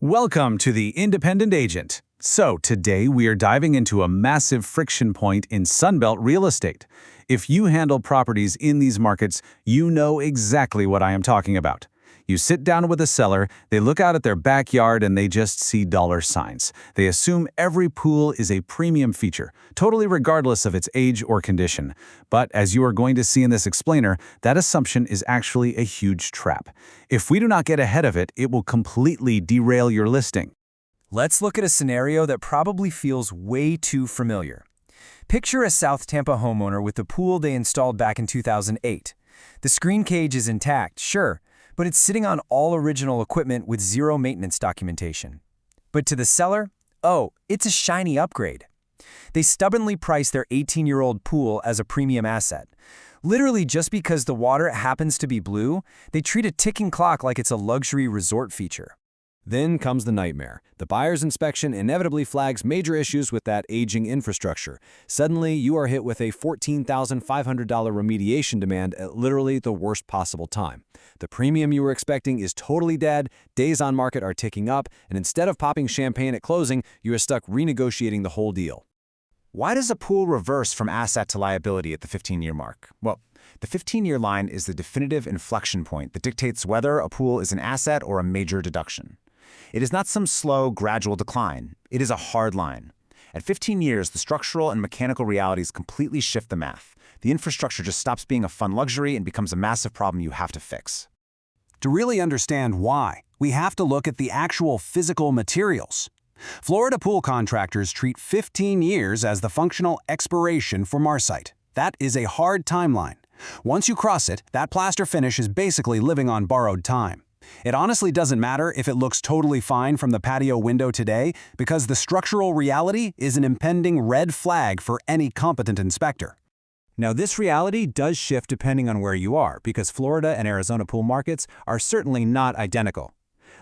Welcome to the Independent Agent. So today we are diving into a massive friction point in Sunbelt real estate. If you handle properties in these markets, you know exactly what I am talking about. You sit down with a seller, they look out at their backyard and they just see dollar signs. They assume every pool is a premium feature, totally regardless of its age or condition. But as you are going to see in this explainer, that assumption is actually a huge trap. If we do not get ahead of it, it will completely derail your listing. Let's look at a scenario that probably feels way too familiar. Picture a South Tampa homeowner with the pool they installed back in 2008. The screen cage is intact, sure, but it's sitting on all original equipment with zero maintenance documentation. But to the seller, oh, it's a shiny upgrade. They stubbornly price their 18-year-old pool as a premium asset. Literally just because the water happens to be blue, they treat a ticking clock like it's a luxury resort feature. Then comes the nightmare. The buyer's inspection inevitably flags major issues with that aging infrastructure. Suddenly, you are hit with a $14,500 remediation demand at literally the worst possible time. The premium you were expecting is totally dead, days on market are ticking up, and instead of popping champagne at closing, you are stuck renegotiating the whole deal. Why does a pool reverse from asset to liability at the 15-year mark? Well, the 15-year line is the definitive inflection point that dictates whether a pool is an asset or a major deduction. It is not some slow, gradual decline. It is a hard line. At 15 years, the structural and mechanical realities completely shift the math. The infrastructure just stops being a fun luxury and becomes a massive problem you have to fix. To really understand why, we have to look at the actual physical materials. Florida pool contractors treat 15 years as the functional expiration for marcite. That is a hard timeline. Once you cross it, that plaster finish is basically living on borrowed time. It honestly doesn't matter if it looks totally fine from the patio window today, because the structural reality is an impending red flag for any competent inspector. Now, this reality does shift depending on where you are, because Florida and Arizona pool markets are certainly not identical.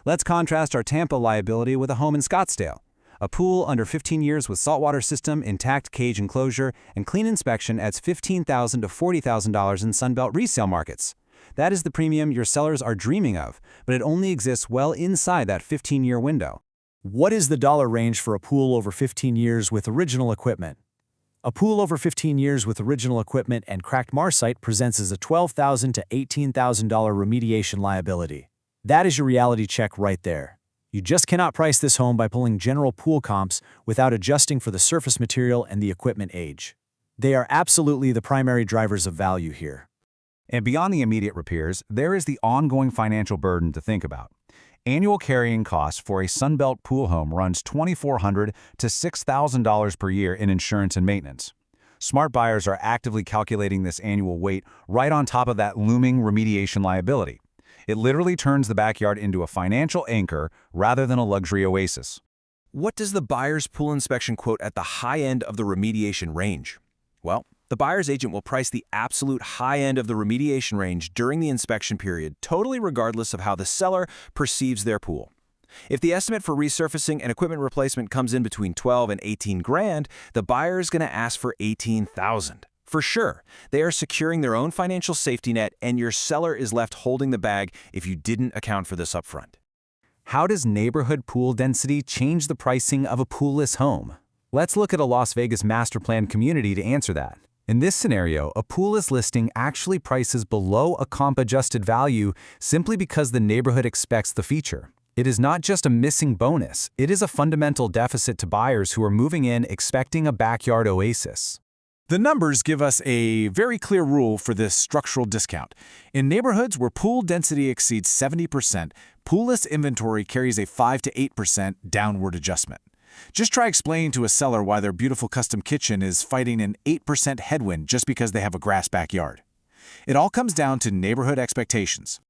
Let's contrast our Tampa liability with a home in Scottsdale. A pool under 15 years with saltwater system, intact cage enclosure, and clean inspection adds $15,000 to $40,000 in Sunbelt resale markets. That is the premium your sellers are dreaming of, but it only exists well inside that 15-year window. What is the dollar range for a pool over 15 years with original equipment? A pool over 15 years with original equipment and cracked marcite presents as a $12,000 to $18,000 remediation liability. That is your reality check right there. You just cannot price this home by pulling general pool comps without adjusting for the surface material and the equipment age. They are absolutely the primary drivers of value here. And beyond the immediate repairs, there is the ongoing financial burden to think about. Annual carrying costs for a Sunbelt pool home runs $2,400 to $6,000 per year in insurance and maintenance. Smart buyers are actively calculating this annual weight right on top of that looming remediation liability. It literally turns the backyard into a financial anchor rather than a luxury oasis. What does the buyer's pool inspection quote at the high end of the remediation range? Well, the buyer's agent will price the absolute high end of the remediation range during the inspection period, totally regardless of how the seller perceives their pool. If the estimate for resurfacing and equipment replacement comes in between 12 and 18 grand, the buyer is going to ask for 18,000. For sure, they are securing their own financial safety net, and your seller is left holding the bag if you didn't account for this upfront. How does neighborhood pool density change the pricing of a poolless home? Let's look at a Las Vegas master plan community to answer that. In this scenario, a poolless listing actually prices below a comp-adjusted value simply because the neighborhood expects the feature. It is not just a missing bonus, it is a fundamental deficit to buyers who are moving in expecting a backyard oasis. The numbers give us a very clear rule for this structural discount. In neighborhoods where pool density exceeds 70%, poolless inventory carries a 5 to 8% downward adjustment. Just try explaining to a seller why their beautiful custom kitchen is fighting an 8% headwind just because they have a grass backyard. It all comes down to neighborhood expectations.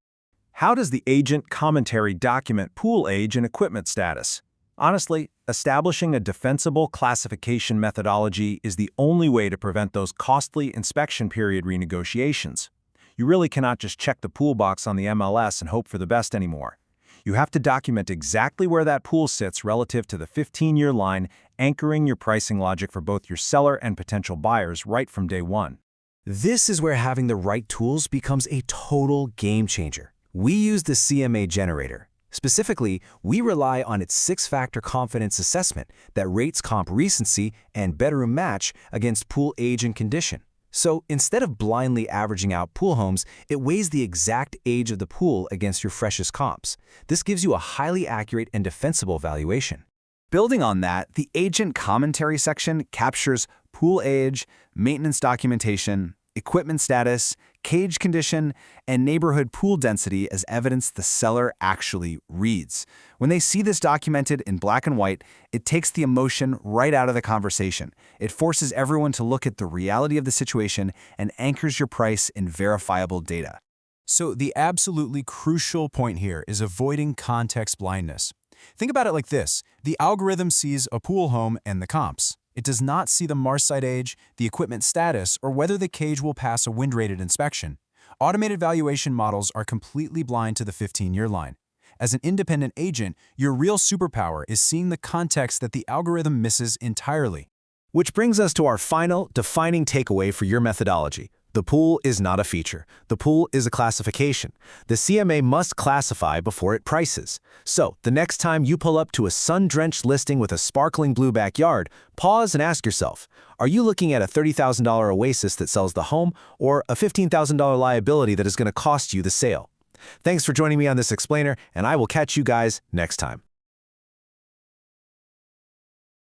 How does the agent commentary document pool age and equipment status? Honestly, establishing a defensible classification methodology is the only way to prevent those costly inspection period renegotiations. You really cannot just check the pool box on the MLS and hope for the best anymore. You have to document exactly where that pool sits relative to the 15-year line, anchoring your pricing logic for both your seller and potential buyers right from day one. This is where having the right tools becomes a total game changer. We use the CMA generator. Specifically, we rely on its 6-factor confidence assessment that rates comp recency and bedroom match against pool age and condition. So instead of blindly averaging out pool homes, it weighs the exact age of the pool against your freshest comps. This gives you a highly accurate and defensible valuation. Building on that, the agent commentary section captures pool age, maintenance documentation, equipment status, cage condition, and neighborhood pool density as evidence the seller actually reads. When they see this documented in black and white, it takes the emotion right out of the conversation. It forces everyone to look at the reality of the situation and anchors your price in verifiable data. So the absolutely crucial point here is avoiding context blindness. Think about it like this. The algorithm sees a pool home and the comps. It does not see the marcite age, the equipment status, or whether the cage will pass a wind-rated inspection. Automated valuation models are completely blind to the 15-year line. As an independent agent, your real superpower is seeing the context that the algorithm misses entirely. Which brings us to our final, defining takeaway for your methodology. The pool is not a feature. The pool is a classification. The CMA must classify before it prices. So, the next time you pull up to a sun-drenched listing with a sparkling blue backyard, pause and ask yourself, are you looking at a $30,000 oasis that sells the home or a $15,000 liability that is going to cost you the sale? Thanks for joining me on this explainer, and I will catch you guys next time.